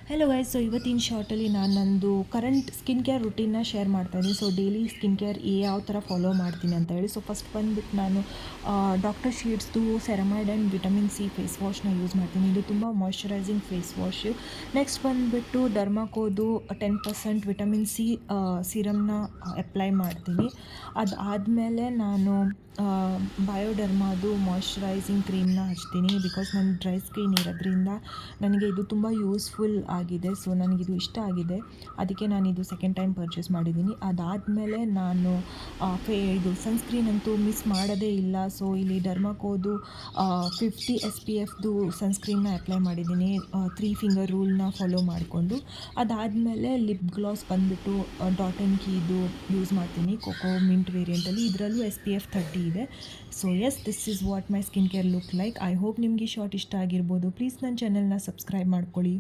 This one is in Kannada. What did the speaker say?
ಹೆಲೋ ಗೈಸ್, ಸೊ ಇವತ್ತಿನ ಶಾರ್ಟಲ್ಲಿ ನಾನು ನಂದು ಕರೆಂಟ್ ಸ್ಕಿನ್ ಕೇರ್ ರುಟೀನ್ನ ಶೇರ್ ಮಾಡ್ತಾಯಿದ್ದೀನಿ. ಸೊ ಡೈಲಿ ಸ್ಕಿನ್ ಕೇರ್ ಯಾವ ಥರ ಫಾಲೋ ಮಾಡ್ತೀನಿ ಅಂತ ಹೇಳಿ. ಸೊ ಫಸ್ಟ್ ಬಂದುಬಿಟ್ಟು ನಾನು ಡಾಕ್ಟರ್ ಶೀಟ್ಸ್ದು ceramide and vitamin C face ವಾಶ್ನ ಯೂಸ್ ಮಾಡ್ತೀನಿ. ಇದು ತುಂಬ ಮಾಯ್ಶ್ಚರೈಸಿಂಗ್ ಫೇಸ್ ವಾಶು. ನೆಕ್ಸ್ಟ್ ಬಂದುಬಿಟ್ಟು ಡರ್ಮಾಕೋದು 10% ವಿಟಮಿನ್ ಸಿ ಸಿರಮ್ನ ಅಪ್ಲೈ ಮಾಡ್ತೀನಿ. ಅದಾದಮೇಲೆ ನಾನು ಬಯೋಡರ್ಮಾದು ಮಾಯ್ಶ್ಚರೈಸಿಂಗ್ ಕ್ರೀಮ್ನ ಹಚ್ತೀನಿ. ಬಿಕಾಸ್ ನನ್ನ ಡ್ರೈ ಸ್ಕಿನ್ ಇರೋದ್ರಿಂದ ನನಗೆ ಇದು ತುಂಬ ಯೂಸ್ಫುಲ್ ಆಗಿದೆ. ಸೊ ನನಗಿದು ಇಷ್ಟ ಆಗಿದೆ, ಅದಕ್ಕೆ ನಾನು ಇದು ಸೆಕೆಂಡ್ ಟೈಮ್ ಪರ್ಚೇಸ್ ಮಾಡಿದ್ದೀನಿ. ಅದಾದಮೇಲೆ ನಾನು ಇದು ಸನ್ಸ್ಕ್ರೀನ್ ಅಂತೂ ಮಿಸ್ ಮಾಡೋದೇ ಇಲ್ಲ. ಸೊ ಇಲ್ಲಿ ಡರ್ಮಾಕೋದು 50 SPFದು ಸನ್ಸ್ಕ್ರೀನ್ನ ಅಪ್ಲೈ ಮಾಡಿದ್ದೀನಿ, 3 ಫಿಂಗರ್ ರೂಲ್ನ ಫಾಲೋ ಮಾಡಿಕೊಂಡು. ಅದಾದಮೇಲೆ ಲಿಪ್ ಗ್ಲಾಸ್ ಬಂದುಬಿಟ್ಟು ಡಾಟ್ ಆ್ಯಂಡ್ ಕೀದು ಯೂಸ್ ಮಾಡ್ತೀನಿ, ಕೊಕೋ ಮಿಂಟ್ ವೇರಿಯಂಟಲ್ಲಿ. ಇದರಲ್ಲೂ SPF 30 ಇದೆ. So yes, this is what my skin care look like. I hope ನಿಮಗೆ ಶಾರ್ಟ್ ಇಷ್ಟ ಆಗಿರ್ಬೋದು. ಪ್ಲೀಸ್ ನನ್ನ ಚಾನಲ್ನ ಸಬ್ಸ್ಕ್ರೈಬ್ ಮಾಡ್ಕೊಳ್ಳಿ.